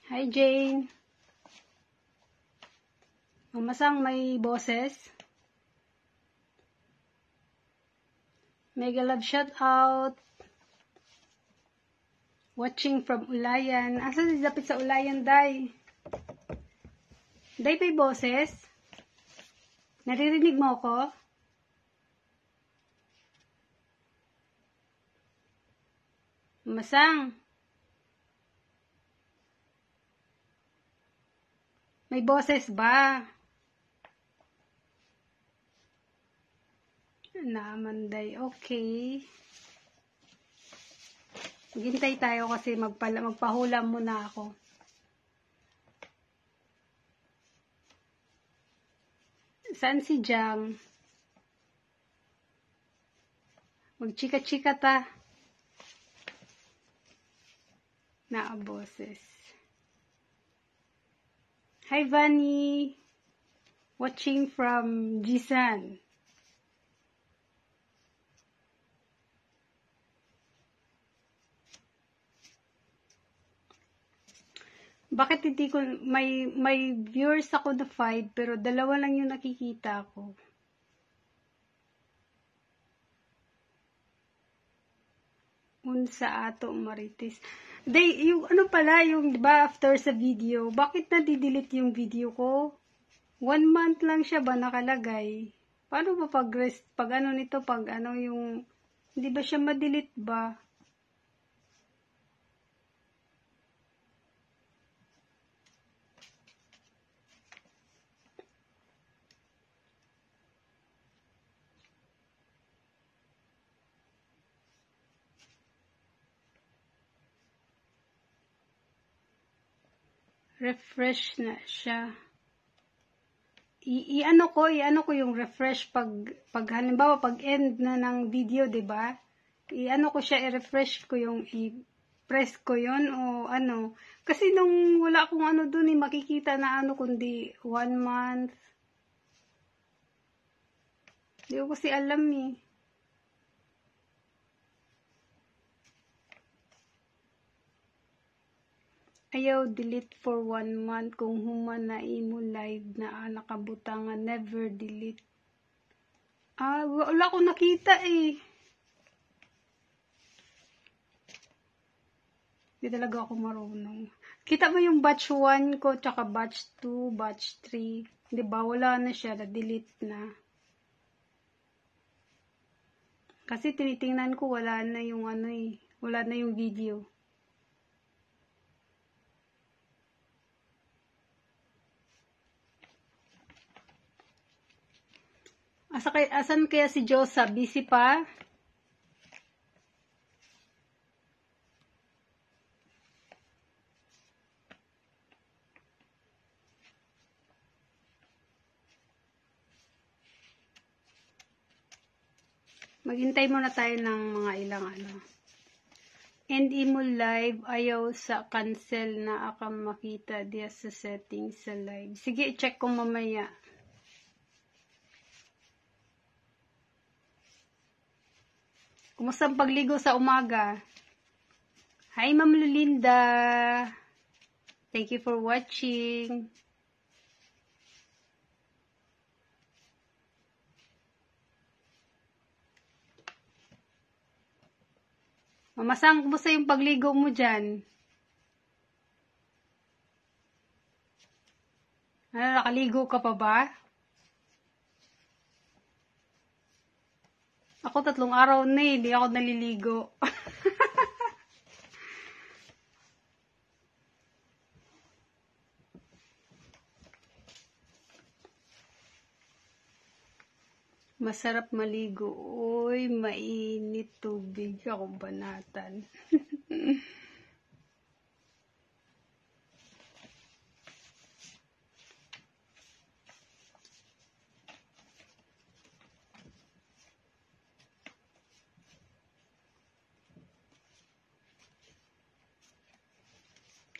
Hi, Jane. Mamasang may boses. Mega love shout out. Watching from Ulayan. Asa si dapit sa Ulayan, Day? Day, may boses? Naririnig mo ako? Mamasang. May boses ba? Naman, Day. Okay. Maghintay tayo kasi magpahula muna ako. Saan si Jam? Magchika-chika ta. Boses. Hi, Vani. Watching from Jisan. Bakit hindi ko, may viewers ako na 5, pero 2 lang yung nakikita ko. Unsa ato Marites. Day, yung ano pala, yung diba after sa video, bakit na-delete yung video ko? 1 month lang siya ba nakalagay? Paano ba pag ano nito, pag ano yung, hindi ba siya ma-delete ba? Refresh na siya. I-ano ko yung refresh pag halimbawa pag end na ng video, 'di ba? I-ano ko siya, i-refresh ko yung i-press ko 'yon o ano. Kasi nung wala akong ano doon, makikita na ano kundi 1 month. Hindi ko kasi alam eh. Ayaw delete for 1 month kung human na imo live na nakabutangan, never delete. Wala akong nakita eh. Hindi talaga ako marunong. Kita mo yung batch 1 ko, tsaka batch 2, batch 3. Di ba? Wala na siya, na-delete na. Kasi tinitingnan ko, wala na yung ano eh. Wala na yung video. Asan kaya si Josa? Busy pa? Maghintay muna tayo ng mga ilang ano. End imo live, ayaw sa cancel na akam makita diya sa settings sa live. Sige, check ko mamaya. Kumusta ang pagligo sa umaga? Hi, Ma'am Lulinda. Thank you for watching. Mamasang, kumusta yung pagligo mo dyan? Nakaligo ka pa ba? Ako 3 araw na eh, hindi ako naliligo. Masarap maligo. Uy, mainit tubig. Ako banatan.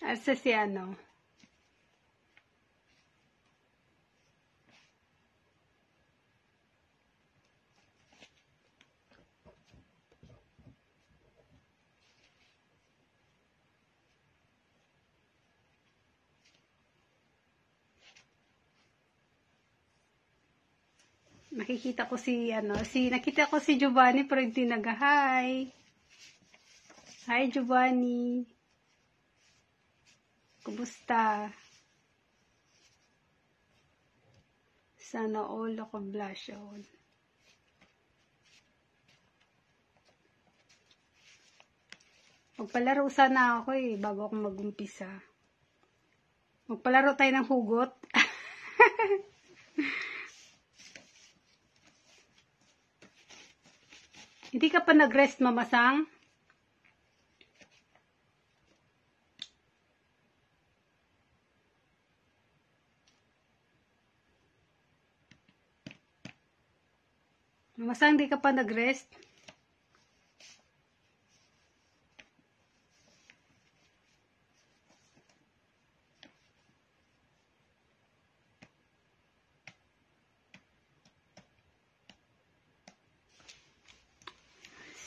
Asa si ano? nakita ko si Giovanni pero hindi nag-hi. Hi Giovanni. Kumusta? Sana all ako blush on. Magpalaro sana ako bago ako mag-umpisa. Magpalaro tayo ng hugot. Hindi ka pa nag-rest, Mamasang? Mamasang, hindi ka pa nag-rest?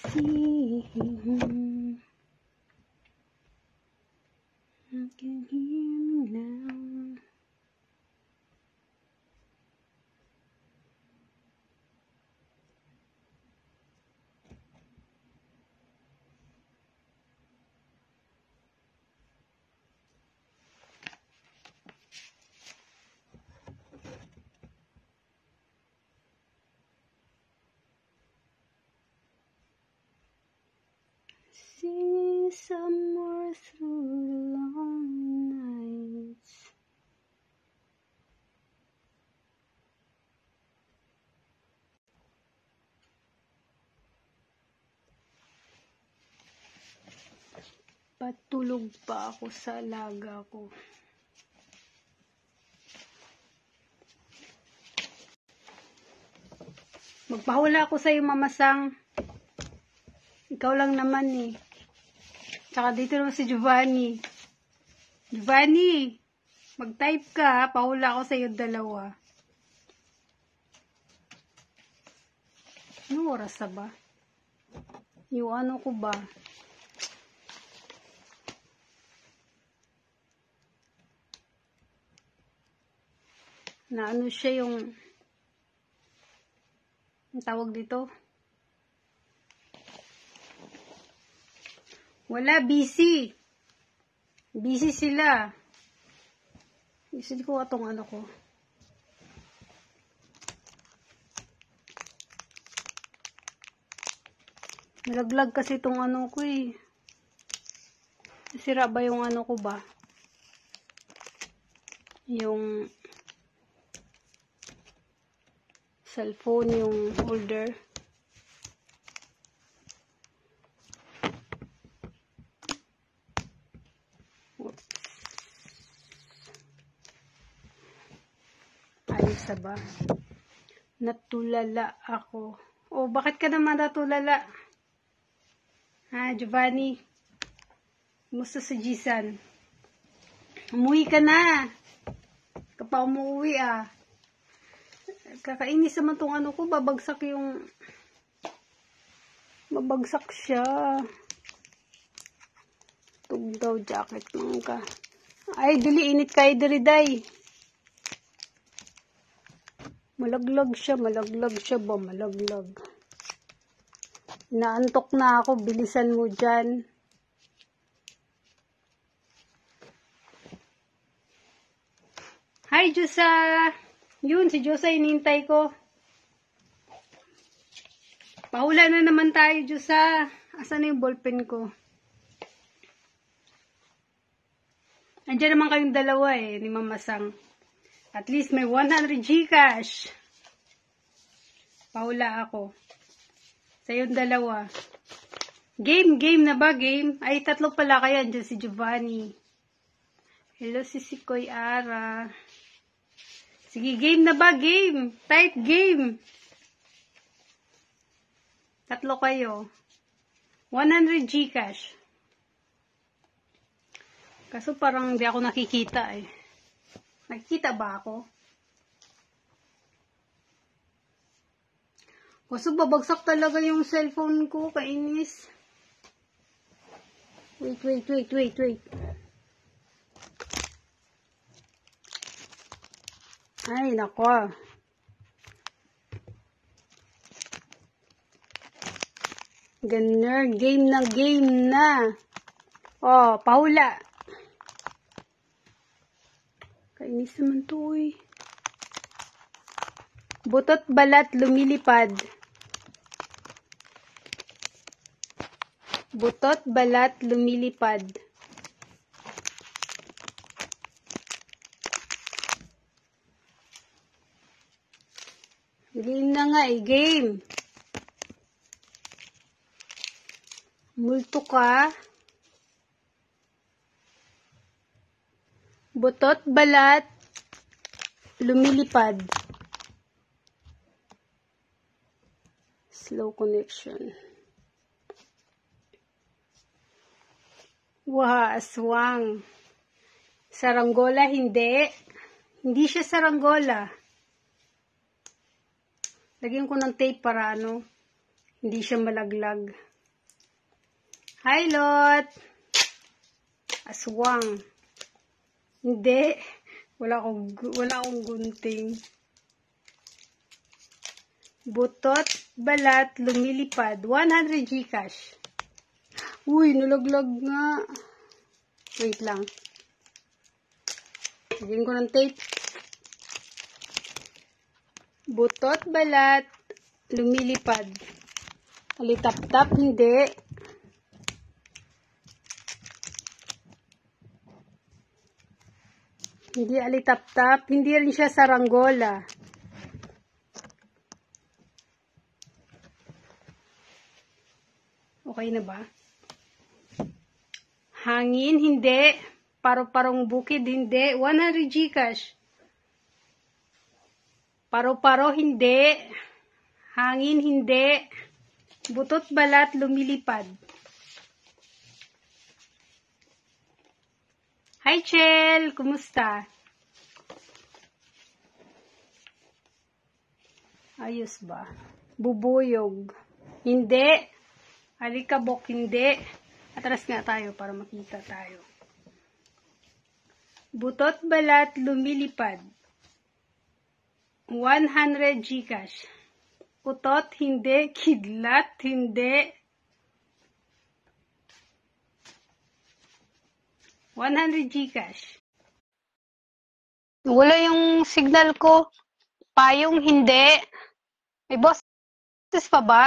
See him. I can hear me now. See somewhere through the long nights. Patulog pa ako sa alaga ko. Magpahula ako sa iyo, Mamasang. Ikaw lang naman Tsaka dito naman si Giovanni. Giovanni, mag-type ka ha. Pahula ako sa iyo dalawa. Anong oras na ba? Yung ano ko ba? Na ano siya yung tawag dito? Wala, busy. Busy sila. Busy ko atong ano ko. Nalaglag kasi itong ano ko Sira ba yung ano ko ba? Yung cellphone, yung holder. Ayos ba? Natulala ako. Oh, bakit ka naman natulala? Ha, Giovanni? Kumusta sa Jisan? Umuwi ka na. Kapag umuwi Kakainis naman tong ano ko. Babagsak siya. Tugdaw jacket lang ka. Ay, dili init kay diriday. Malaglag siya ba? Malaglag. Naantok na ako. Bilisan mo dyan. Hi, Jusa! Yun, si Jusa inintay ko. Pahula na naman tayo, Jusa. Asan na yung ballpen ko? Andiyan naman kayong dalawa ni Mamasang. At least may 100 Gcash. Pahula ako. Sa yung dalawa. Game na ba? Game? Ay, tatlo pala kayo. Andiyan si Giovanni. Hello, si Sikoy Ara. Sige, game na ba? Game. Type game. Tatlo kayo. 100 Gcash. Kaso parang hindi ako nakikita Nakikita ba ako? Kaso babagsak talaga yung cellphone ko. Kainis. Wait. Ay, nako. Ganner, game na. Oh, pahula. Kainis naman to eh. Butot balat lumilipad. Butot balat lumilipad. Game na nga eh, game. Multo ka. Butot balat lumilipad. Slow connection. Wah, aswang. Saranggola, hindi. Hindi siya saranggola. Lagyan ko ng tape para hindi siya malaglag. Hi, Lot! Aswang. Hindi. Wala akong gunting. Butot, balat, lumilipad. 100 Gcash. Uy, nalaglag nga. Wait lang. Lagyan ko ng tape. Butot, balat, lumilipad. Alitap-tap, hindi. Hindi alitap-tap. Hindi rin siya saranggola. Okay na ba? Hangin, hindi. Paro-parong bukid, hindi. 100 Gcash. Paro-paro, hindi. Hangin, hindi. Butot balat, lumilipad. Hi, Chel! Kumusta? Ayos ba? Bubuyog. Hindi. Alikabok, hindi. Atras nga tayo para makita tayo. Butot balat, lumilipad. 100 Gcash. Utot, hindi. Kidlat, hindi. 100 Gcash. Wala yung signal ko. Payong, hindi. May boses pa ba?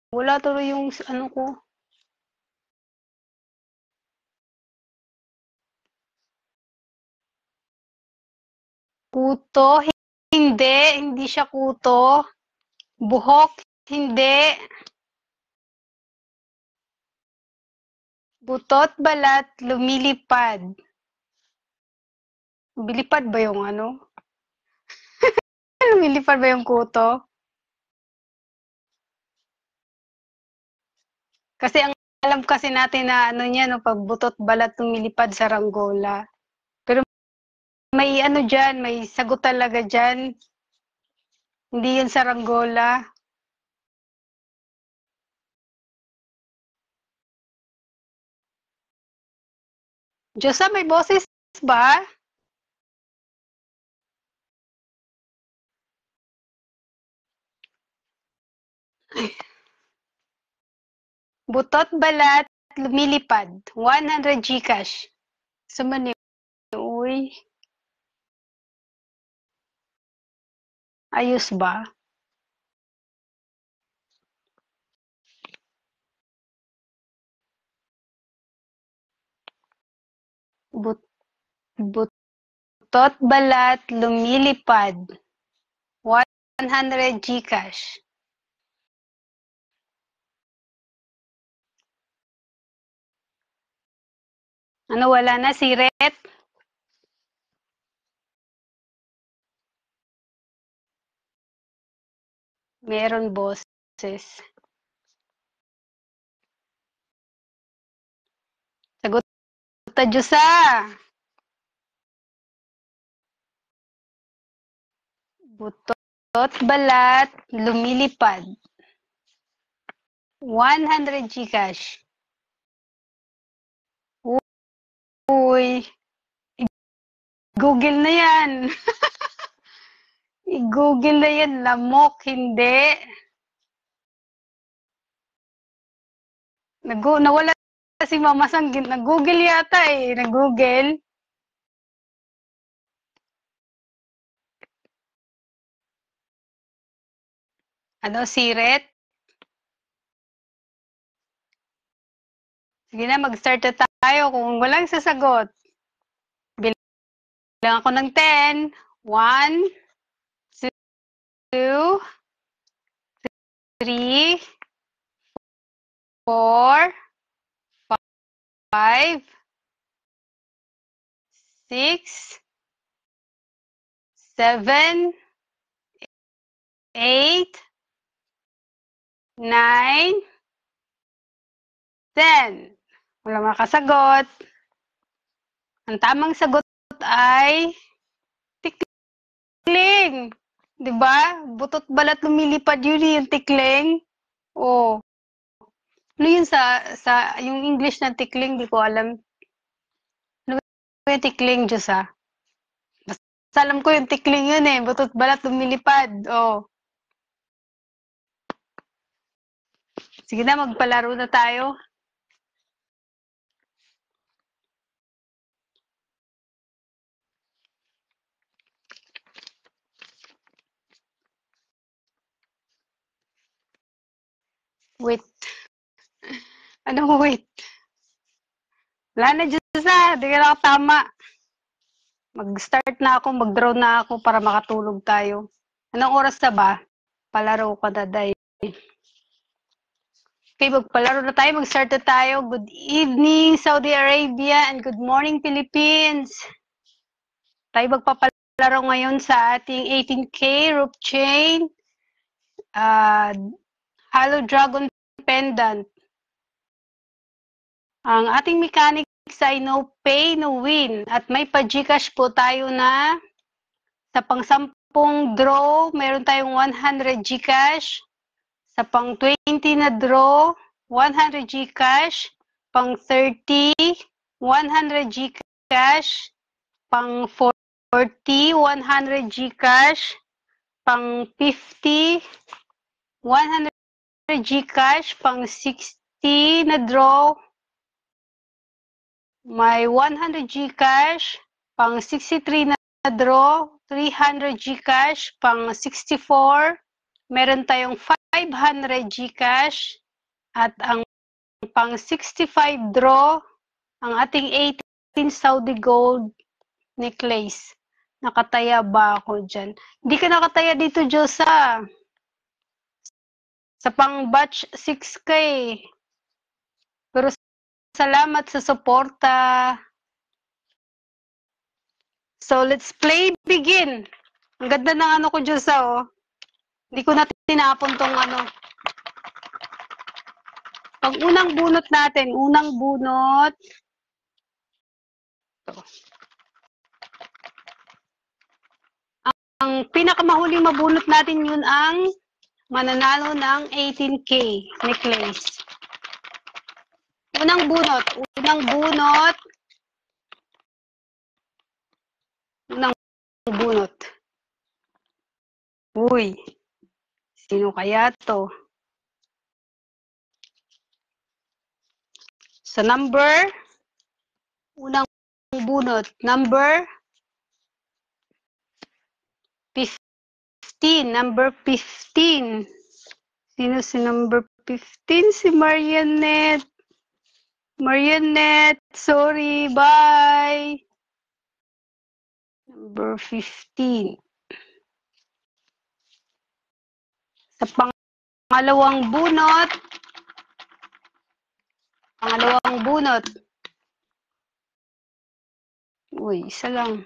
Wala tuloy yung ko. Kuto, hindi. Hindi siya kuto. Buhok, hindi. Butot, balat, lumilipad. Bilipad ba yung lumilipad ba yung kuto? Kasi ang alam kasi natin na pag butot, balat, lumilipad sa ranggola. Pero may dyan, may sagot talaga dyan. Hindi yun sa ranggola. Diyosa, may boses ba? Butot, balat, lumilipad. 100 Gcash. Sumani, uy. Ayos ba? Butot, balat, lumilipad. 100 Gcash. Wala na, siret? Meron boses. Sagot ta, Diyosa. Butot, balat, lumilipad. 100 Gcash. Uy. Google na yan. I-google na yan, lamok, hindi. Nawala si Mama Sang, nag-google yata eh, nag-google. Ano, siret? Sige na, mag-start na tayo kung walang sasagot. Bilang ako ng 10. 1, 2, 3, 4, 5, 6, 7, 8, 9, 10. Wala makasagot. Ang tamang sagot ay tikling. 'Di ba? Butot balat lumilipad yun yung tikling. Oh. Ano yun sa yung English na tikling, di ko alam. Ano yung tikling, Diyos ah? Basta alam ko yung tikling yun eh. Butot balat lumilipad. Oh. Sige na, magpalaro na tayo. Wait. Ano wait? Wala na, Diyos ah. Di ka na tama. Mag-start na ako, mag-draw na ako para makatulog tayo. Anong oras na ba? Palaro ka na, day. Okay, magpalaro na tayo. Mag-start na tayo. Good evening, Saudi Arabia, and good morning, Philippines. Tayo magpapalaro ngayon sa ating 18K rope chain. Hollow Dragon Pendant. Ang ating mechanics ay no pay, no win. At may pa-Gcash po tayo na sa pang-10 draw, meron tayong 100 Gcash. Sa pang-20 na draw, 100 Gcash. Pang-30, 100 Gcash. Pang-40, 100 Gcash. Pang-50, 100 Gcash. Pang-60 na draw, may 100 Gcash. Pang-63 na draw, 300 Gcash. Pang-64, meron tayong 500 Gcash. At ang pang-65 draw, ang ating 18 Saudi Gold necklace. Nakataya ba ako dyan? Hindi ka nakataya dito, Diyosa. Sa pang-batch 6K. Pero salamat sa suporta. So, let's play, begin. Ang ganda ng ano ko, Diyosa, oh. Hindi ko na tinapon tong ano. Pag unang bunot natin, unang bunot. Ito. Ang pinakamahuling mabunot natin yun ang mananalo ng 18K necklace. Unang bunot. Unang bunot. Unang bunot. Uy. Sino kaya to? Sa number. Unang bunot. Number 15. Number 15. Sino si number 15? Si Marianette. Marianette. Sorry. Bye. Number 15. Sa pangalawang bunot. Pangalawang bunot. Uy, isa lang.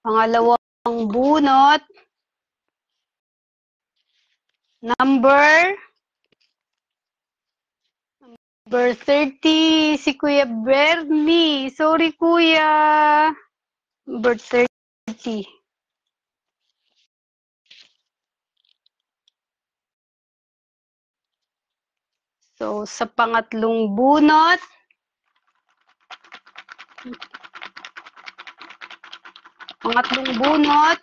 Pangalawang bunot. Number 30. Si Kuya Bernie. Sorry, Kuya. Number 30. So, sa pangatlong bunot, Pangatlong bunot.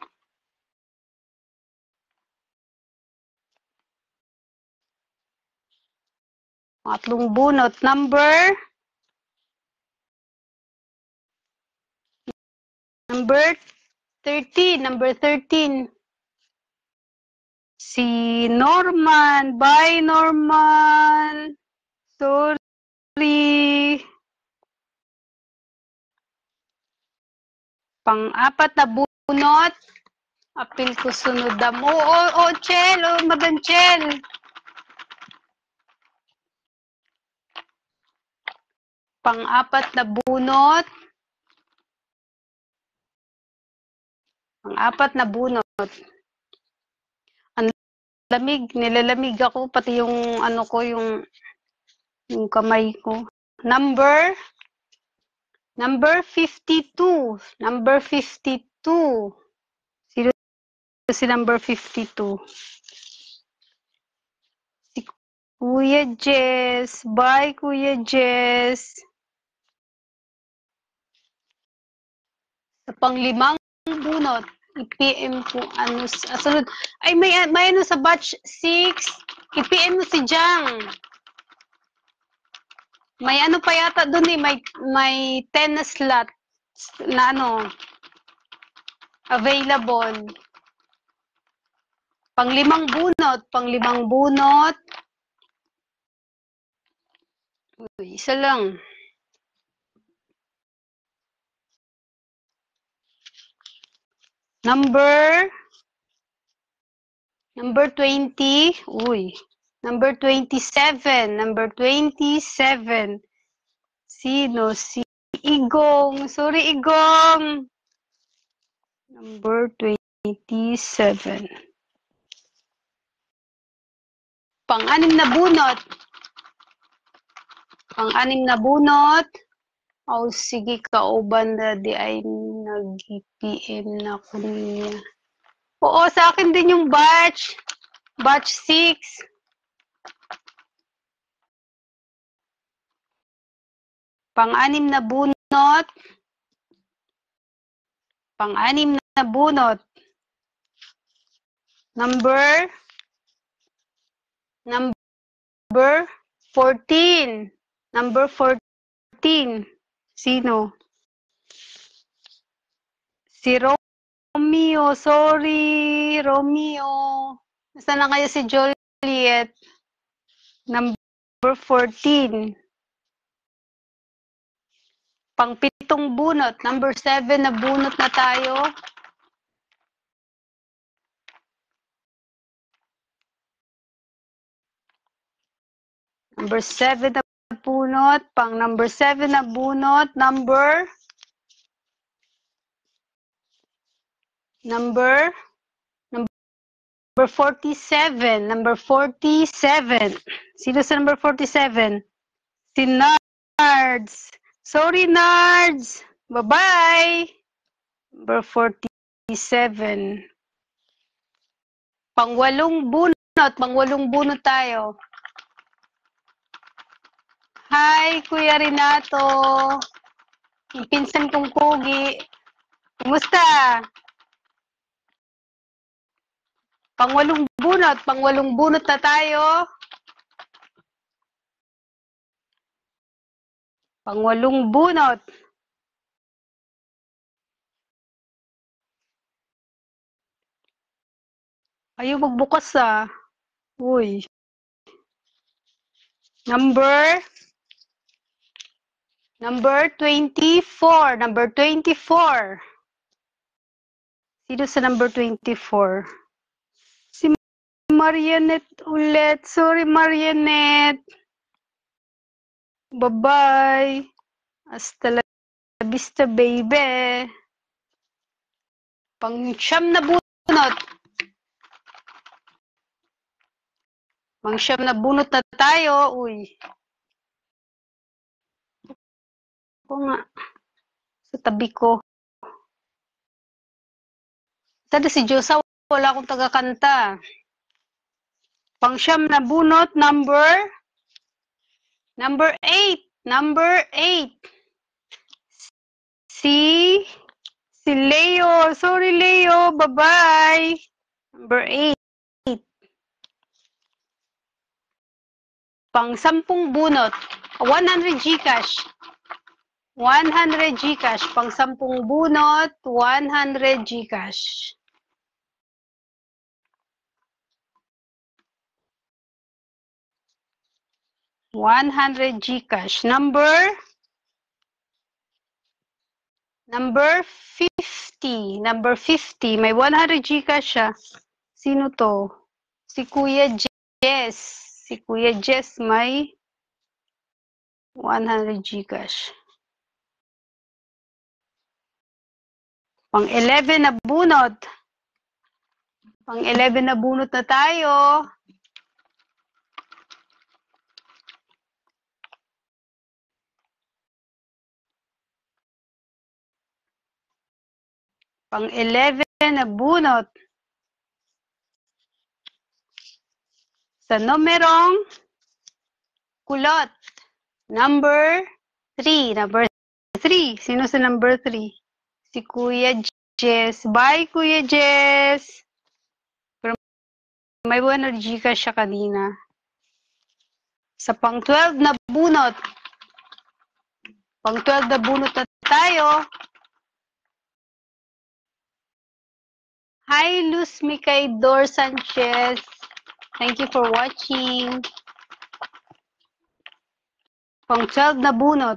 Pangatlong bunot. Number 13. Number 13. Si Norman. Bye, Norman. Sorry. Pang-apat na bunot. Apil ko sunod dam. Oo, Chel. Oo, Madan Chel. Pang-apat na bunot. Pang-apat na bunot. Ang lamig. Nilalamig ako. Pati yung ano ko, yung kamay ko. Number 52. Number 52. Sino si number 52? Si Kuya Jess. Bye, Kuya Jess. Sa panglimang bunot, i-PM ko ano sunod. Ay, may ano sa batch 6. I-PM mo si Jang. May ano pa yata doon eh, may 10 na slot na ano, available. Panglimang bunot. Uy, isa lang. Number 20. Uy. Number 27. Number 27. Sino? Si Igong. Sorry, Igong. Number 27. Pang-anim na bunot. Pang-anim na bunot. Oh, sige, kauban na di ay nag-PM na ko niya. Oo, sa akin din yung batch. Batch 6. Pang-anim na bunot. Pang-anim na bunot. Number 14. Number 14. Sino? Si Romeo. Sorry, Romeo. Nasaan na kaya si Juliet? Number 14. Pang-pitong bunot. Number 7 na bunot na tayo. Number 7 na bunot. Pang number 7 na bunot. Number 47. Number 47. Sino sa number 47? Si Nards. Sorry, Nards. Bye-bye. Number 47. Pang-walong bunot. Pang-walong bunot tayo. Hi, Kuya Renato. Yung pinsan kong pogi. Kumusta? Pang-walong bunot. Pang-walong bunot na tayo. Pang-walong bunot. Ayaw magbukas ah. Uy. Number 24. Number 24. Sino sa number 24? Si Marianette ulit. Sorry, Marianette. Bye-bye. Hasta la vista, baby. Pang-siyam na bunot. Pang-siyam na bunot na tayo. Uy. Ako nga. Sa tabi ko. Sada si Josa, wala akong taga-kanta. Pang-siyam na bunot, number 8. Number 8. Si Leo. Sorry, Leo. Bye-bye. Number 8. Pang 10 bunot. 100 Gcash. 100 Gcash. Pang 10 bunot, 100 Gcash. $100 Gcash. Number 50. Number 50. May 100 Gcash siya. Sino to? Si Kuya Jess. Si Kuya Jess may 100 Gcash. Pang 11 na bunot. Pang 11 na bunot na tayo. Pang 11 na bunot. Sa numerong kulot. Number 3. Number 3. Sino sa number 3? Si Kuya Jess. Bye, Kuya Jess. Pero may 100 Gcash siya kanina. Sa pang 12 na bunot. Pang 12 na bunot na tayo. Hi, Luz Micaidor Sanchez. Thank you for watching. Pang 12 na bunot.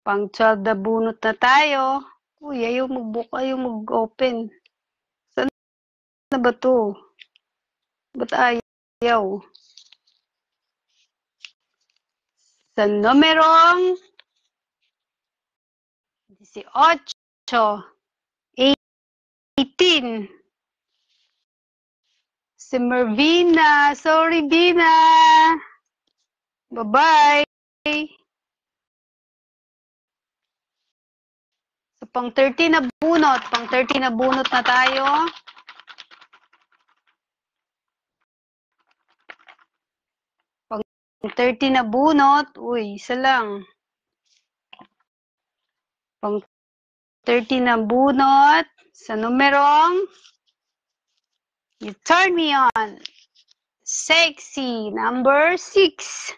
Pang 12 na bunot na tayo. Uy, ayaw mag-book, ayaw mag-open. Saan na ba to? Ba't ayaw? Sa numerong 18. 18. Si Mervina. Sorry, Vina. Bye-bye. So, pang 30 na bunot. Pang 30 na bunot na tayo. Pang 30 na bunot. Uy, isa lang. Pang 30 na bunot. Sa numerong You Turn Me On. Sexy. Number 6.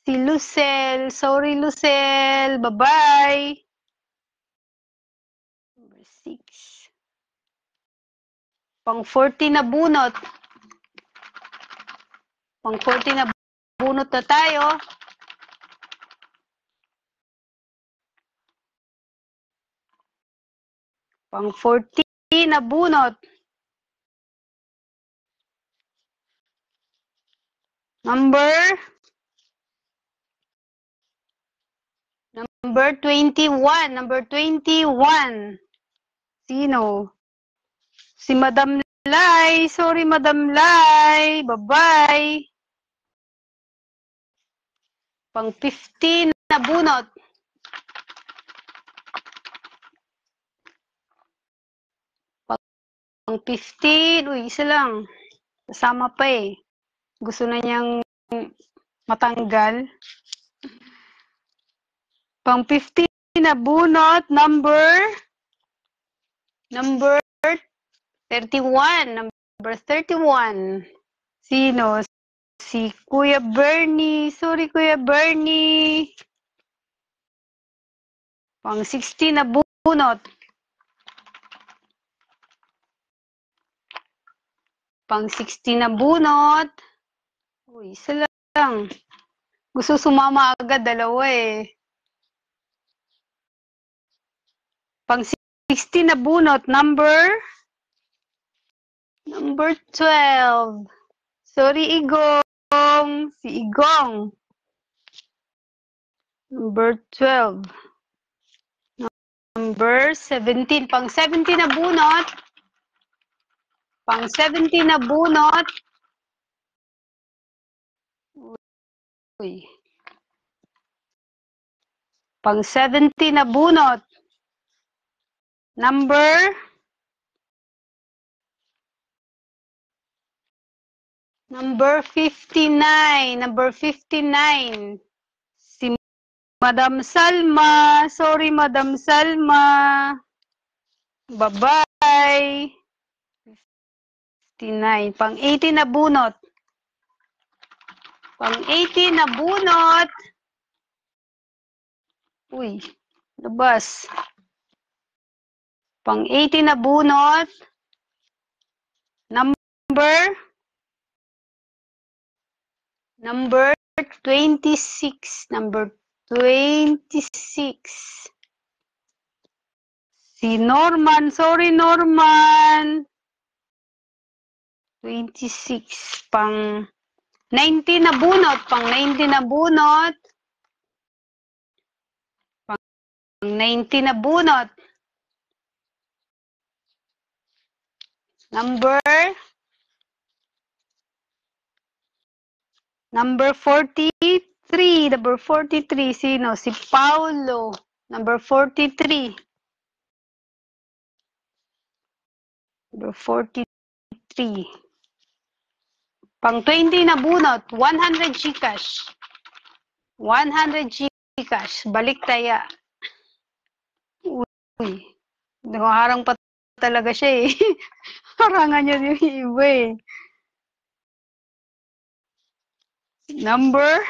Si Lucel. Sorry, Lucel. Bye-bye. Number 6. Pang 40 na bunot. Pang 40 na bunot na tayo. Pang 40 na bunot. Number 21. Number 21. Sino? Si Madam Lai. Sorry, Madam Lai. Bye-bye. Pang 15 na bunot. Pang 15. Uy, isa lang. Kasama pa eh. Gusto na niyang matanggal. Pang 15 na bunot. Number 31. Number 31. Sino? Si Kuya Bernie. Sorry, Kuya Bernie. Pang 16 na bunot. Pang 16 na bunot. Uy, isa lang. Gusto sumama agad, dalawa eh. Pang 16 na bunot. Number 12. Sorry, Igong. Si Igong. Number 12. Number 17. Pang 17 na bunot. Pang 17 na bunot. Uy. Pang 17 na bunot. Number 59. Number 59. Si Madam Salma. Sorry, Madam Salma. Bye-bye. 59. Pang 80 na bunot. Pang 80 na bunot. Uy, labas. Pang 80 na bunot. Number 26. Number 26. Si Norman. Sorry, Norman. 26. Pang 90 na bunot. Pang 90 na bunot. Pang 90 na bunot. Number 43. Number 43. Sino? Si Paulo. Number 43. Number 43. Pang 20 na bunot. 100 Gcash. 100 Gcash. Balik taya. Uy. Nakaharang pa talaga siya eh. Harangan niya yung iba eh. Number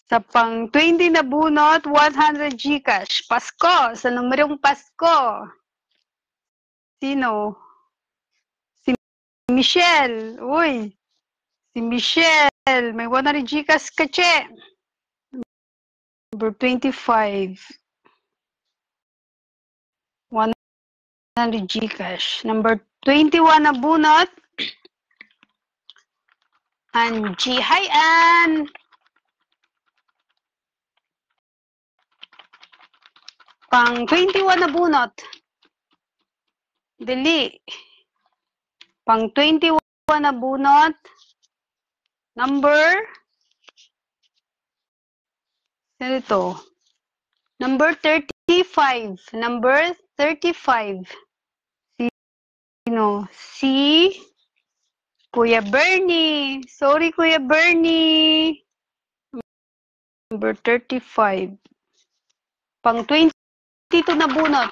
sa pang 20 na bunot, 100 Gcash. Pasko. Sa numerong Pasko. Sino? Si Michelle. Uy. Si Michelle. May 100 Gcash ka, che. Number 25. 100 Gcash. Number 21 na bunot. Angie. Hi, Ann. Pang 21 na bunot. Dali. Pang 21 na bunot. Number. Ano ito? Number 35. Number 35. Sino? Si Kuya Bernie. Sorry, Kuya Bernie. Number 35. Pang 22 na bunot.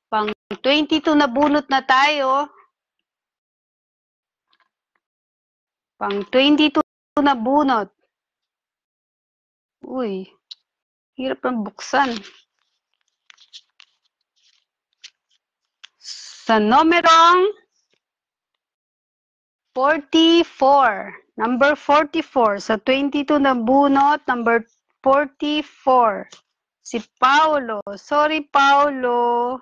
Pang 22 na bunot na tayo. Pang 22 na bunot. Uy. Hirap ng buksan. Sa numerong 44. Number 44. Sa 22 na bunot, number 44. Si Paulo. Sorry, Paulo.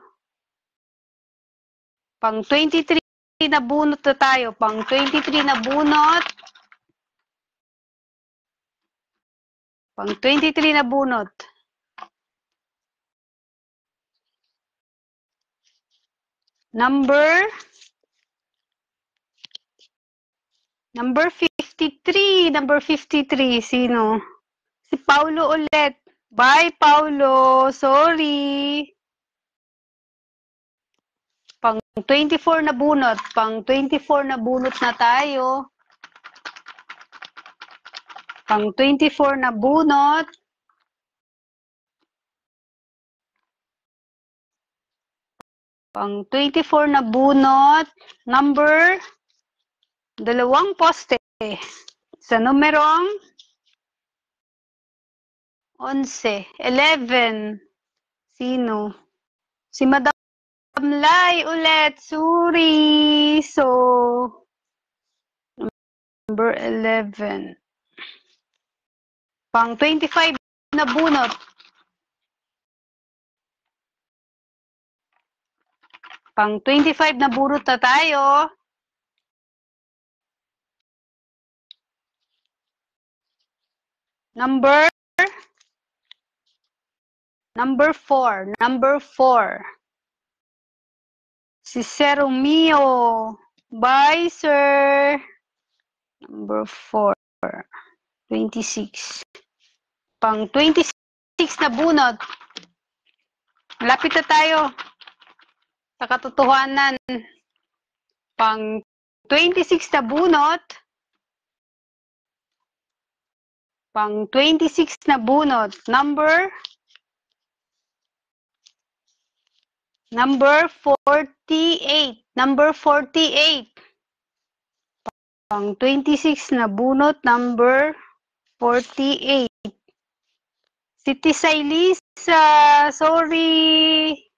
Pang 23 na bunot na tayo. Pang 23 na bunot. Pang 23 na bunot. Number 53. Number 53. Sino? Si Paulo ulit. Bye, Paulo. Sorry. Pang 24 na bunot. Pang 24 na bunot na tayo. Pang 24 na bunot. Pang 24 na bunot. Number 2 poste. Sa numerong 11. 11. Sino? Si Madam Lai ulit. Sorry. So, number 11. Pang 25 na bunot. Pang 25 na bunot na tayo. Number 4. Number 4. Si Sir Romeo. Bye, sir. Number 4. 26. Pang 26 na bunot. Malapit na tayo sa katotohanan. Pang 26 na bunot. Pang 26 na bunot. Number 48. Number 48. Pang 26 na bunot. Number 48. Siti Sailisa, sorry.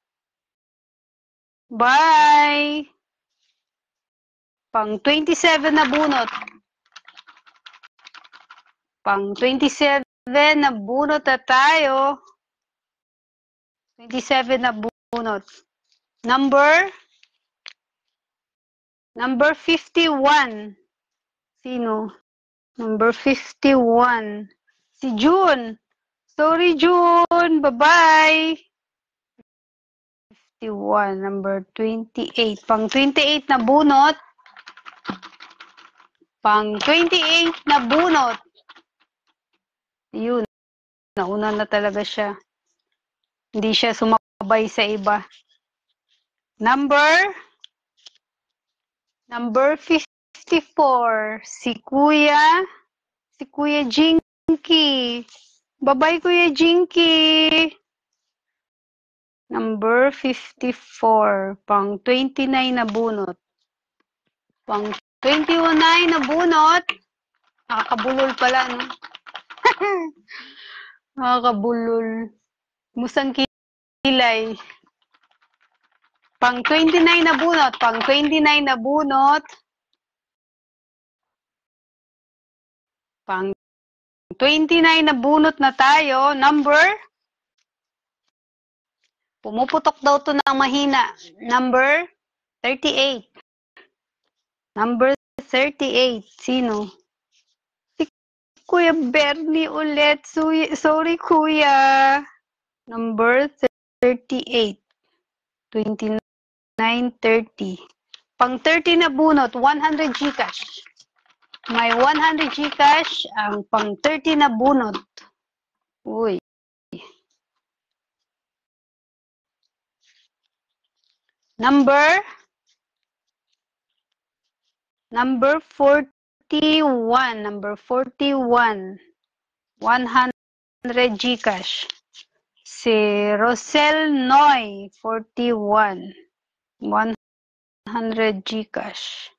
Bye. Pang 27 na bunot. Pang 27 na bunot na tayo. 27 na bunot. Number 51. Sino? Number 51. Si June. Sorry, June. Bye-bye. 51. Number 28. Pang 28 na bunot. Pang 28 na bunot. Yun. Nauna na talaga siya. Hindi siya sumabay sa iba. Number 54. Si Kuya Jinky. Bye-bye, Kuya Jinky. Number 54. Pang 29 na bunot. Pang 29 na bunot. Nakakabulol pala, no? Nakakabulol. Musang kilay. Pang 29 na bunot. Pang 29 na bunot. Pang 29 na bunot na tayo. Number. Pumuputok daw to ng mahina. Number 38. Number 38. Sino? Si Kuya Bernie ulit. Sorry, Kuya. Number 38. 29.30. Pang 30 na bunot, 100 Gcash. May 100 Gcash ang pang 30 na bunot. Uy. Number 41. Number 41. 100 Gcash. Si Rosel Noy, 41. 100 Gcash.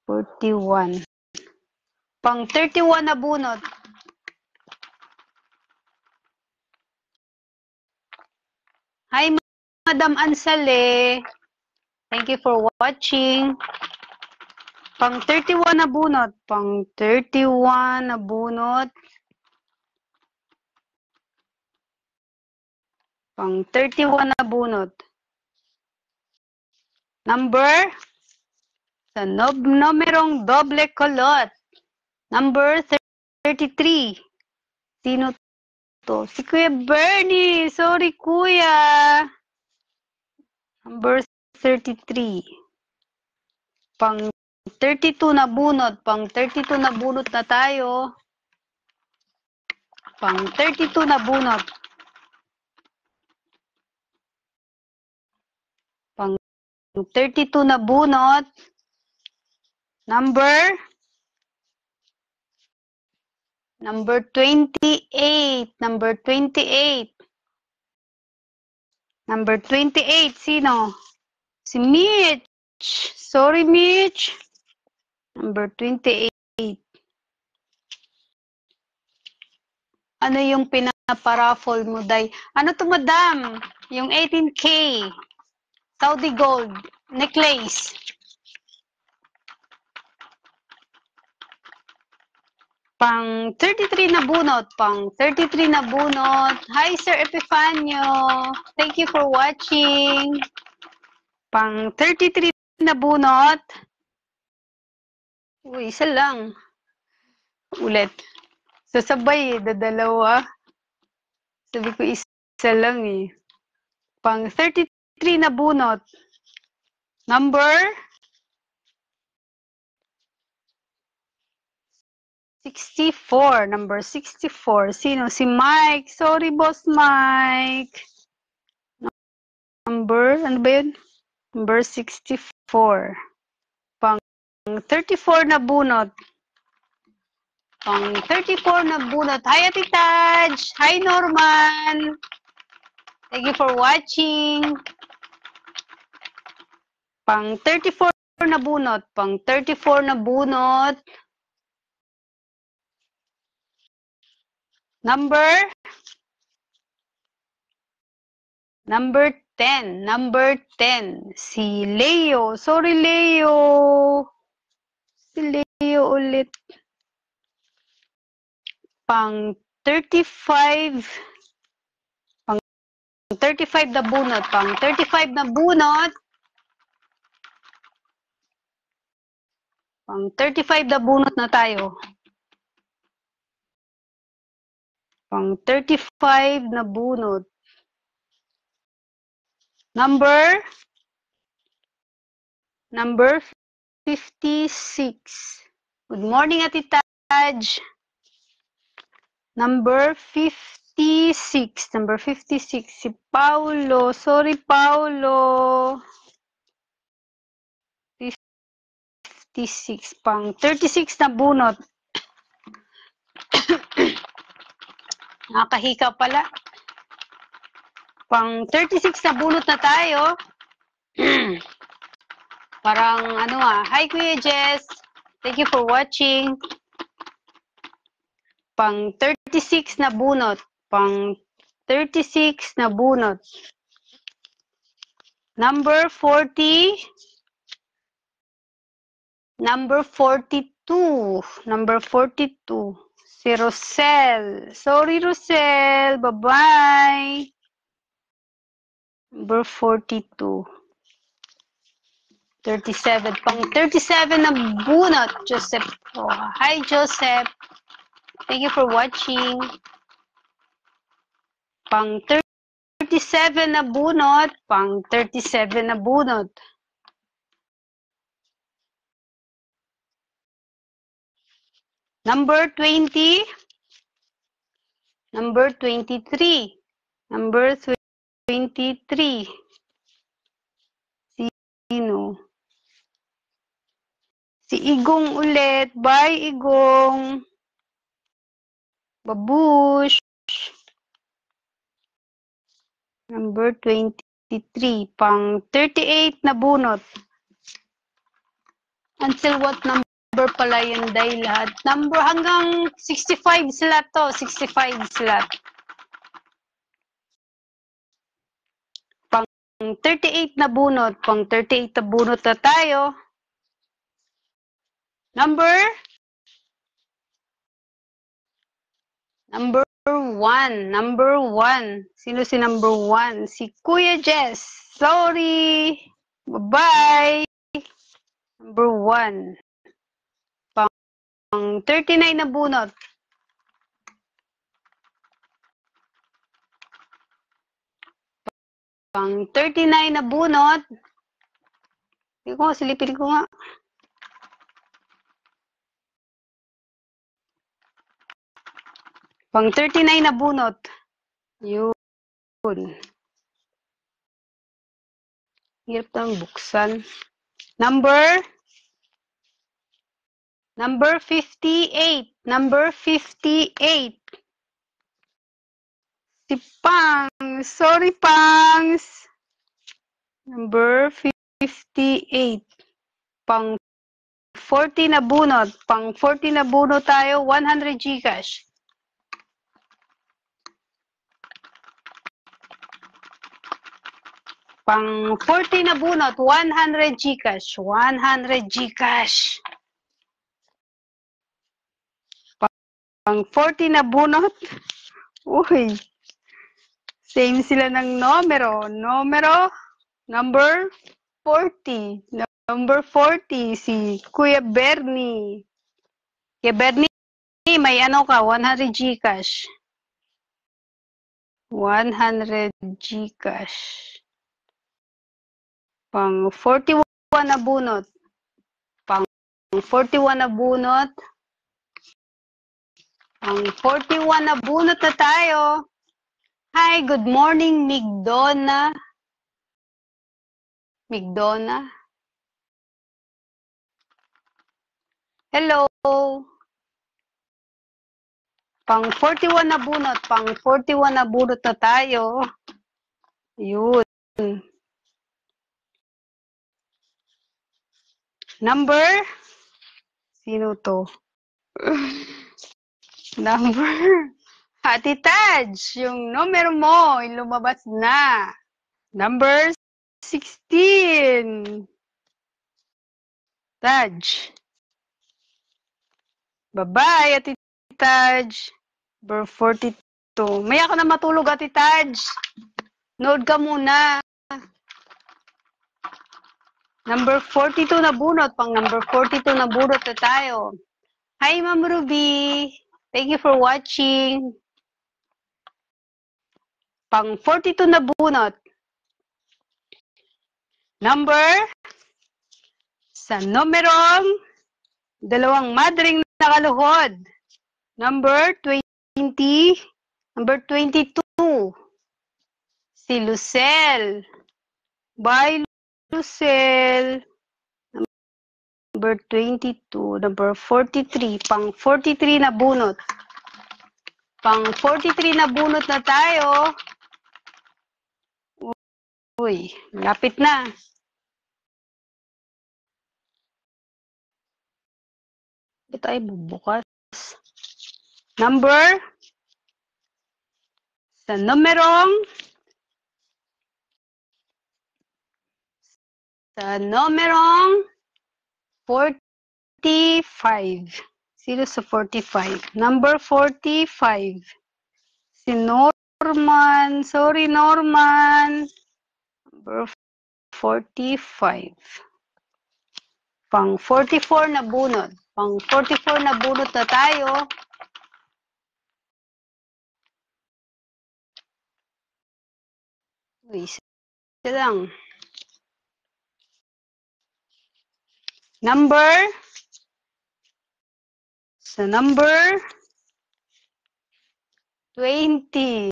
41. Pang 31 na bunot. Hi, Madam Ansale. Thank you for watching. Pang 31 na bunot. Pang 31 na bunot. Pang 31 na bunot. Number sa numerong doble kulot. Number 33. Sino to? Si Kuya Bernie. Sorry, Kuya. Number 33. Pang 32 na bunot. Pang 32 na bunot na tayo. Pang 32 na bunot. Pang 32 na bunot. Number 28. Number 28. Number 28. Sino? Si Mitch. Sorry, Mitch. Number 28. Ano yung pinaparaffle mo, Day? Ano to, madam? Yung 18K. Saudi gold. Necklace. Pang 33 na bunot. Pang 33 na bunot. Hi, Sir Epifanio. Thank you for watching. Pang 33 na bunot. Uy, isa lang. Ulit. Sasabay eh, dadalawa. Sabi ko isa lang eh. Pang 33 na bunot. Number 64. Number 64. Sino? Si Mike. Sorry, Boss Mike. Number, ano ba yun? Number 64. Pang 34 na bunot. Pang 34 na bunot. Hi, Ate Taj! Hi, Norman! Thank you for watching. Pang 34 na bunot. Pang 34 na bunot. Number 10. Number 10. Si Leo. Sorry, Leo. Si Leo ulit. Pang 35. Pang 35 na bunot. Pang 35 na bunot. Pang 35 na bunot na tayo. Pang 35 na bunot. Number 56. Good morning, Ate Taj. Number 56. Number 56. Si Paulo. Sorry, Paulo. 56. Pang 36 na bunot. Nakahika pala. Pang 36 na bunot na tayo. Parang Hi, Kuya Jess. Thank you for watching. Pang 36 na bunot. Pang 36 na bunot. Number 40. Number 42. Number 42. Si Rosel. Sorry, Rosel. Bye-bye. Number 42. 37. Pang 37 na bunot, Joseph. Oh, hi, Joseph. Thank you for watching. Pang 37 na bunot. Pang 37 na bunot. Number 20. Number 23. Number 23. Sino? Si Igong ulit. Bye, Igong. Babush. Number 23. Pang 38 na bunot. Until what number pala yun dahil lahat? Number hanggang 65 slot to. 65 slot. Pang 38 na bunot. Pang 38 na bunot na tayo. Number 1. Number 1. Sino si number 1? Si Kuya Jess. Sorry. Bye-bye. Number 1. Pang 39 na bunot. Pang 39 na bunot. Hindi ko, silipin ko nga. Pang 39 na bunot. Yun. Hirap nang buksan. Number 58. Number 58. Si Pangs. Sorry, Pangs. Number 58. Pang 40 na bunot. Pang 40 na bunot tayo. 100 Gcash. Pang 40 na bunot, 100 Gcash. 100 Gcash. Pang 40 na bunot. Uy. Same sila ng numero. Number 40. Number 40, si Kuya Bernie. Kuya Bernie, may 100 Gcash. 100 Gcash. Pang 41 na bunot. Pang 41 na bunot. Pang 41 na bunot na tayo. Hi, good morning, Migdona. Hello. Pang 41 na bunot. Pang 41 na bunot na tayo. Yun. Number? Sino to? Number? Ate Taj, yung numero mo, lumabas na. Number 16. Taj. Bye-bye, Ate Taj. Number 42. Maya ka na matulog, Ate Taj. Nood ka muna. Number 42 na bunot. Pang number 42 na bunot na tayo. Hi, Ma'am Ruby. Thank you for watching. Pang 42 na bunot. Number sa numerong dalawang madring nakaluhod. Number 20. Number 22. Si Lucel. Bye, Lucel. Number 22. Number 43. Pang 43 na bunot. Pang 43 na bunot na tayo. Uy, lapit na. Ito ay bubukas. Number sa numerong 45. Sino sa 45? Number 45. Si Norman. Sorry, Norman. Number 45. Pang 44 na bunot. Pang 44 na bunot na tayo. Uy, isa lang. Number sa number 20.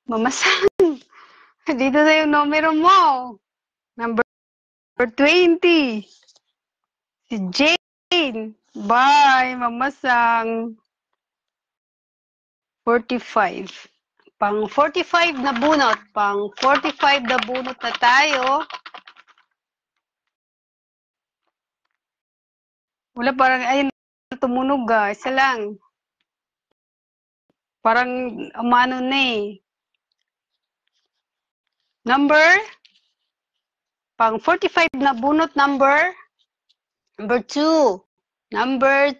Mamasan. Dito na yung numero mo. Number 20. Si Jane. Bye, mamasang. 45. Pang 45 na bunot. Pang 45 na bunot na tayo. Wala, parang, ayun, tumunog Isa lang. Parang, umano na eh. Number? Pang 45 na bunot number? Number 2. Number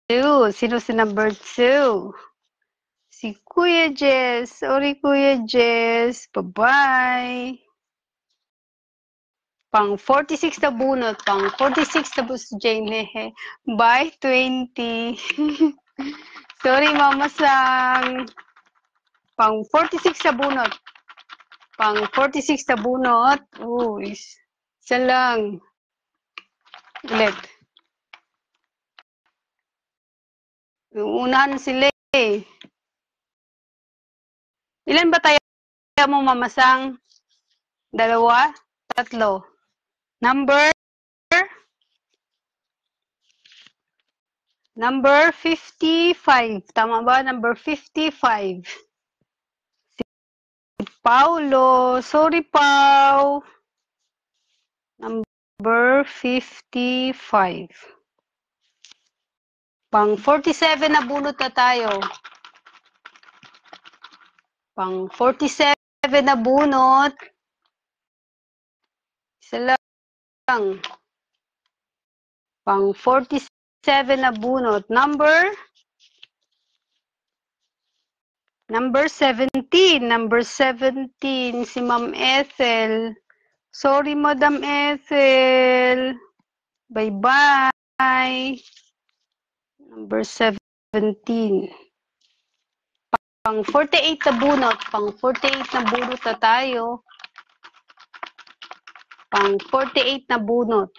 2. Sino si number 2? Si Kuya Jess. Sorry, Kuya Jess. Bye-bye. Pang 46 na bunot. Pang 46 na bunot si Jane. Bye, 20. Sorry, Mama Sang. Pang 46 na bunot. Pang 46 na bunot. Isa lang. Ulit. Unahan sila eh. Ilan ba tayo mo, Mama Sang? 2? 3. Number 55. Tama ba? Number 55. Si Paulo. Sorry, Pau. Number 55. Pang 47 na bunot na tayo. Pang 47 na bunot. Isa lang. Pang 47 na bunot. Number 17. Number 17. Si Ma'am Ethel. Sorry, Madam Ethel. Bye-bye. Number 17. Pang 48 na bunot. Pang 48 na bunot na tayo. Pang 48 na bunot.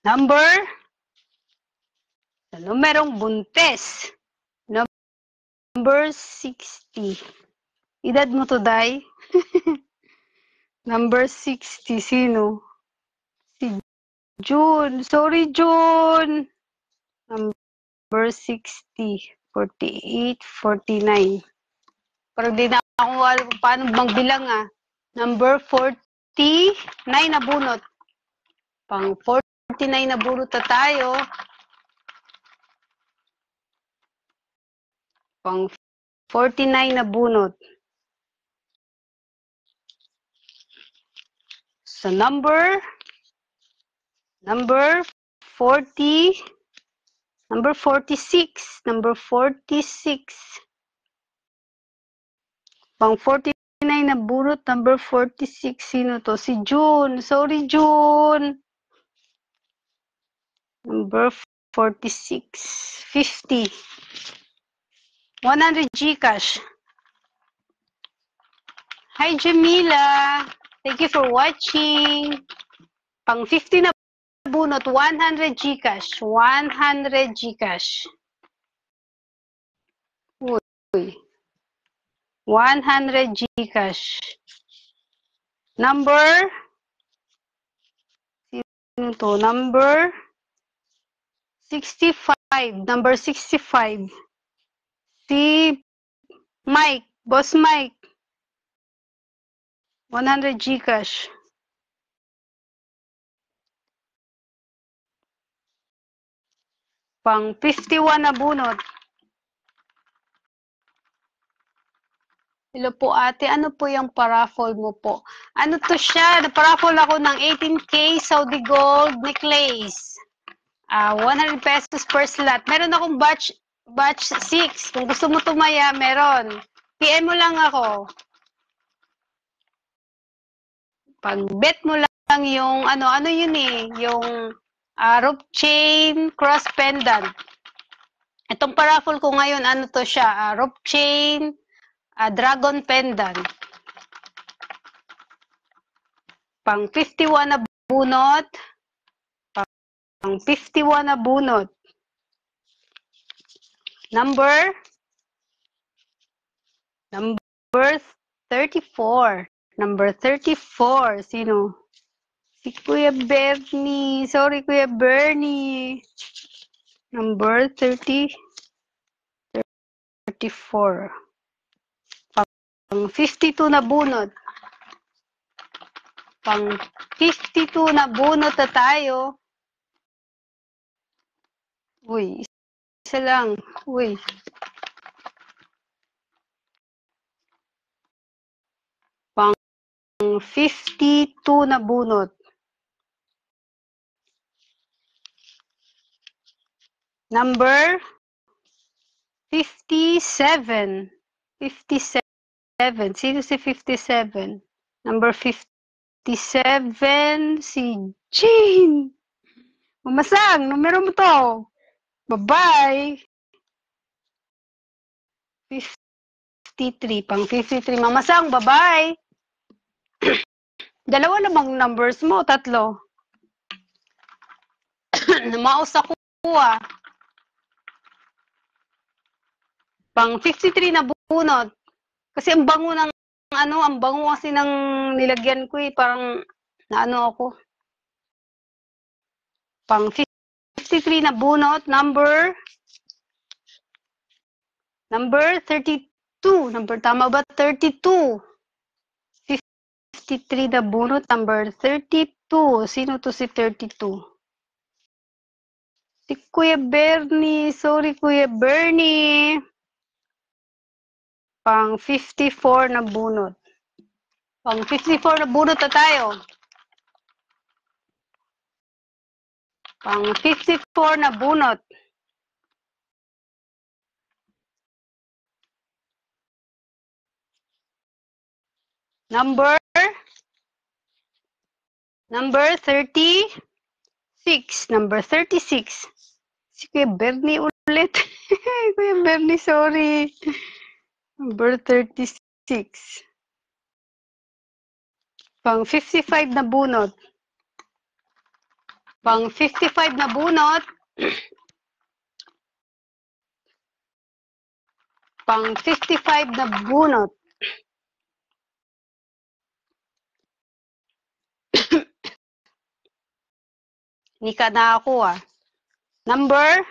Number sa numerong buntes. Number 60. Edad mo to, Day? Number 60. Sino? Si June. Sorry, June. Number 60, 48, 49. Parang di na ako alam kung paano magbilang ah. Number 49 na bunot. Pang 49 na bunot na tayo. Pang 49 na bunot. So number 40, number 46, number 46. Pang 49 na bunot, number 46. Sino to? Si June. Sorry, June. Number 46. 50. 100 Gcash. Hi, Jamila. Thank you for watching. Pang 50 na bunot, 100 Gcash. 100 Gcash. Uy. 100 Gcash. Number, sino to? Number 65. Number 65. Si Mike. Boss Mike. 100 Gcash. Pang 51 na bunot. Hello po ate, ano po yung paraffle mo po? Ano to siya? Paraffle ako ng 18K Saudi Gold necklace. 100 pesos per slot. Meron akong batch 6. Kung gusto mo tumaya, meron. PM mo lang ako. Pag bet mo lang yung ano yun eh, yung rope chain cross pendant. Itong paraffle ko ngayon, ano to siya? Rope chain dragon pendant. Pang 51 na bunot. Pang 51 na bunot. Number 34. Number 34. Sino? Si Kuya Bernie. Sorry, Kuya Bernie. Number 34. Pang 52 na bunot. Pang 52 na bunot na tayo. Uy, isa lang. Uy. Pang 52 na bunot. Number 57. 57. Sino si 57? Number 57, si Jane. Mamasang, numero mo to. Bye-bye. 53, pang 53. Mamasang, bye-bye. Dalawa namang numbers mo, tatlo. Namaos ako ah. Pang 53 na bunot. Kasi ang bango ng ang bango kasi ng nilagyan ko eh, parang naano ako. Pang 53 na bunot, number 32. Number tama ba? 32. 53 na bunot, number 32. Sino to si 32? Si Kuya Bernie. Sorry, Kuya Bernie. Pang 54 na bunot. Pang 54 na bunot na tayo. Pang 54 na bunot. Number 36. Number 36. Si Kuya Bernie ulit. Kuya Bernie, sorry. Number 36. Pang 55 na bunot. Pang 55 na bunot. Pang 55 na bunot. Nika na ako ah. Number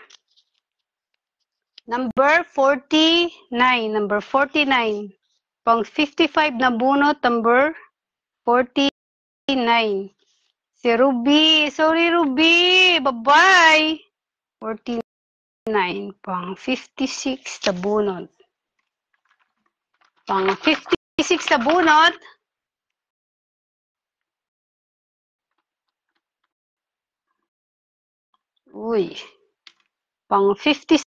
49. Number 49. Pang 55 na bunot, number 49. Si Ruby. Sorry, Ruby. Bye-bye. 49. Pang 56 na bunot. Pang 56 na bunot. Uy. Pang 56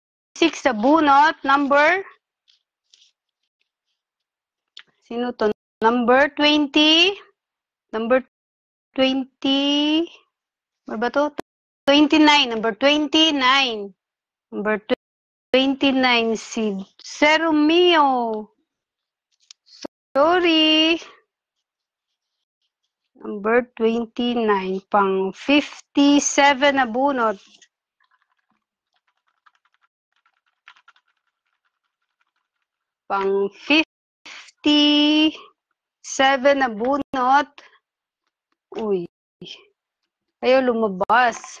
na bunot, number. Sino to? Number 20. Number 20. Ano ba to? 29. Number 29. Number 29. Si Serumio. Sorry. Number 29. Pang 57 na bunot. Pang 57 na bunot. Uy. Ayaw lumabas.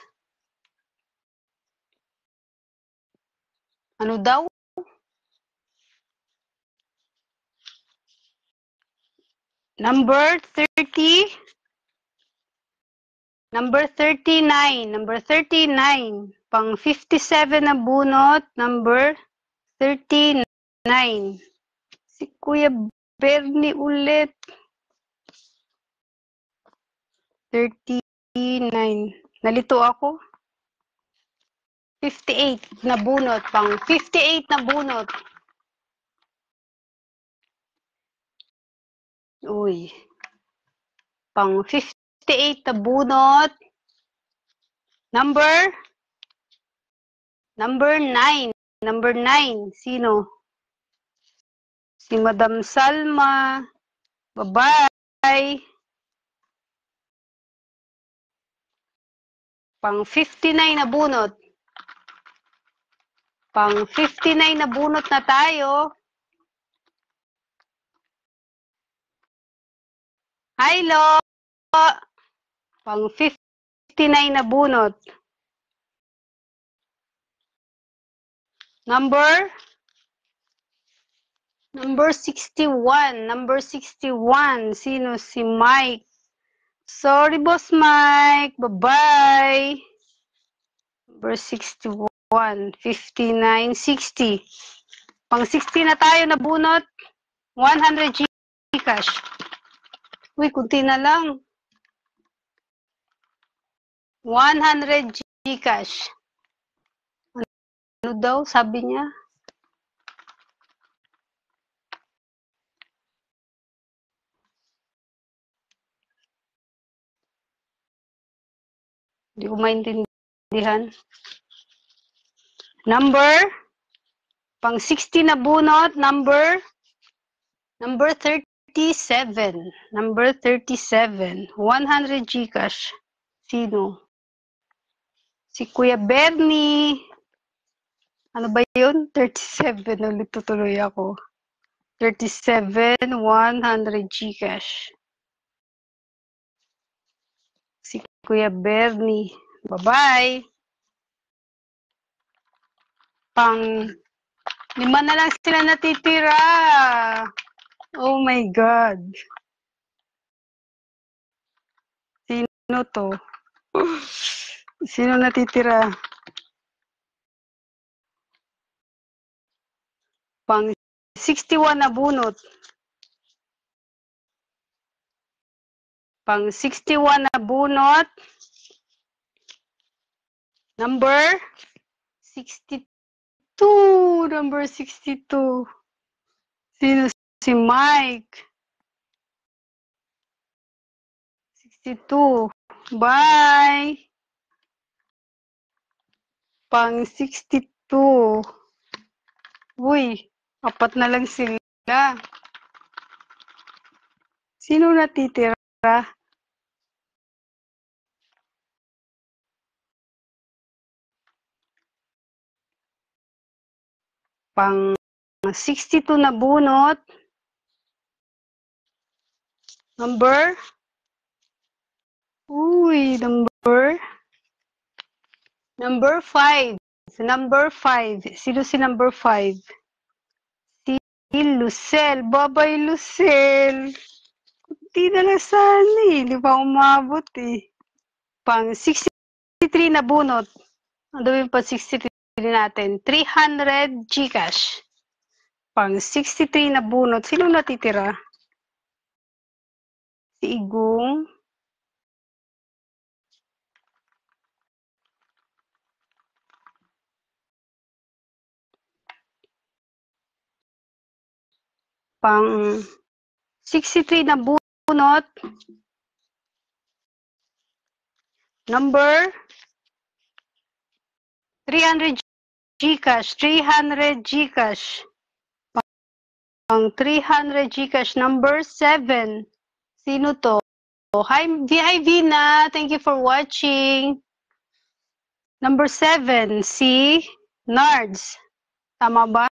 Ano daw? Number 30. Number 39. Number 39. Pang 57 na bunot. Number 39. Si Kuya Bernie ulit. 39. Nalito ako. 58 na bunot. Pang 58 na bunot. Uy. Pang 58 na bunot. Number 9. Number 9. Sino? Si Madam Salma. Bye-bye. Pang 59 na bunot. Pang 59 na bunot na tayo. Hi, Lo! Pang 59 na bunot. Number 61. Number 61. Sino? Si Mike. Sorry, Boss Mike. Bye-bye. Number 61. 59. 60. Pang 60 na tayo na bunot. 100 Gcash. Uy, kunti na lang. 100 Gcash. Ano daw? Sabi niya. Hindi ko maintindihan. Number. Pang 60 na bunot. Number 37. Number 37. 100 Gcash. Sino? Si Kuya Bernie. Ano ba yun? 37. Ulit tutuloy ako. 37. 100 Gcash. Si Kuya Bernie. Bye-bye. Pang 5 na lang sila natitira. Oh my God. Sino to? Sino natitira? Pang 61 na bunot. Pang 61 na bunot. Number 62. Number 62. Sino? Si Mike. 62. Bye. Pang 62. Uy, 4 na lang sila. Sino natitira? Pang 62 na bunot. Number. Uy, number Number 5. Number 5. Sino si number 5? Si Lucel. Babay Lucel. Hindi na lang sana eh. Hindi pa umabot eh. Pang 63 na bunot. Ang dami pa 63 natin. 300 Gcash. Pang 63 na bunot. Sino natitira? Si Igong. Pang 63 na bunot. Number 300 Gcash. 300 Gcash. Pang 300 Gcash. Number 7. Sino to? Hi Vina. Thank you for watching. Number 7. Si Nards. Tama ba?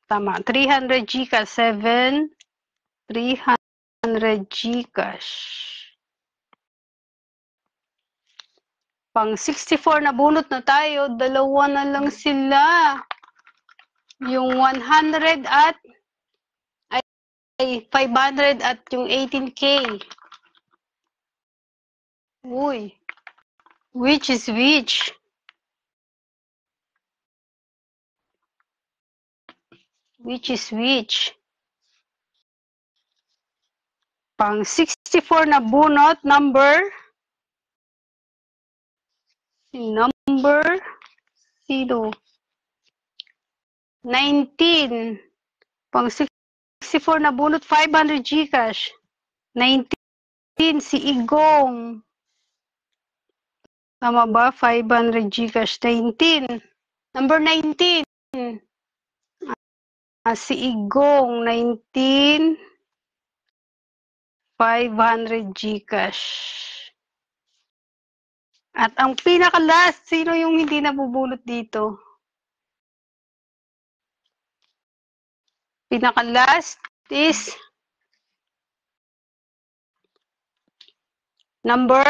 Tama. 300 Gcash. 7. 300 Gcash. Pang 64 na bunot na tayo. Dalawa na lang sila. Yung 100 at ay 500 at yung 18K. Uy. Which is which? Which is which? Pang 64 na bunot, number sino? 19. Pang 64 na bunot, 500 Gcash. 19 si Igong. Tama ba? 500 Gcash. 19. Number 19. Si Igong. 19. 500 Gcash. At ang pinaka-last, sino yung hindi nabubulot dito? Pinaka-last is number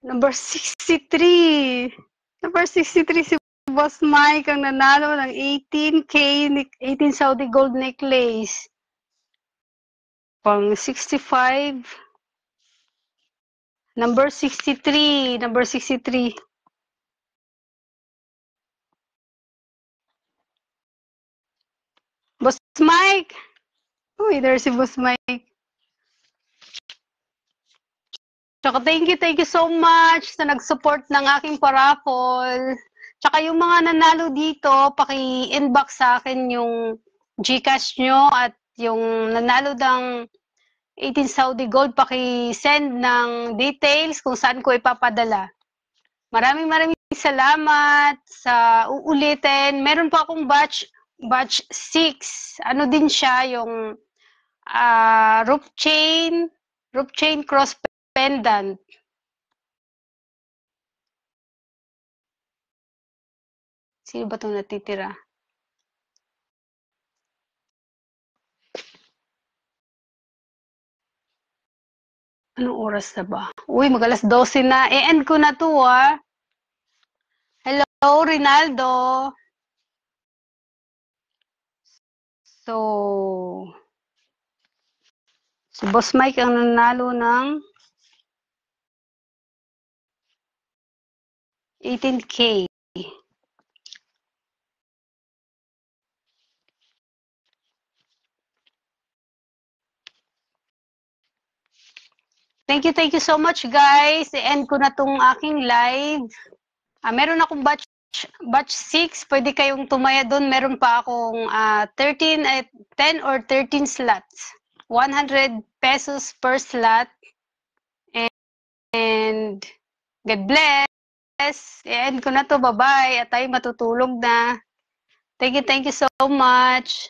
63. Number 63 si Boss Mike ang nanalo ng 18K, 18 Saudi gold necklace. Pang 65. Number 63. Number 63. Boss Mike. Uy, there's si Boss Mike. Tsaka thank you so much sa nag-support ng aking paraffle. Tsaka yung mga nanalo dito, paki-inbox sa akin yung Gcash nyo at yung nanalo ng 18 Saudi Gold, paki-send ng details kung saan ko ipapadala. Maraming salamat sa uulitin. Meron pa akong batch 6. Ano din siya, yung rope chain cross pendant. Sino ba itong natitira? Anong oras na ba? Uy, mag-alas 12 na. E-end ko na to, ah. Hello, Rinaldo. So, si Boss Mike ang nanalo ng 18K. Thank you so much, guys. I-end ko na tong aking live. Meron akong batch 6. Pwede kayong tumaya doon. Meron pa akong 10 or 13 slots. 100 pesos per slot. And God bless. I-end ko na to. Bye-bye. At tayo matutulog na. Thank you so much.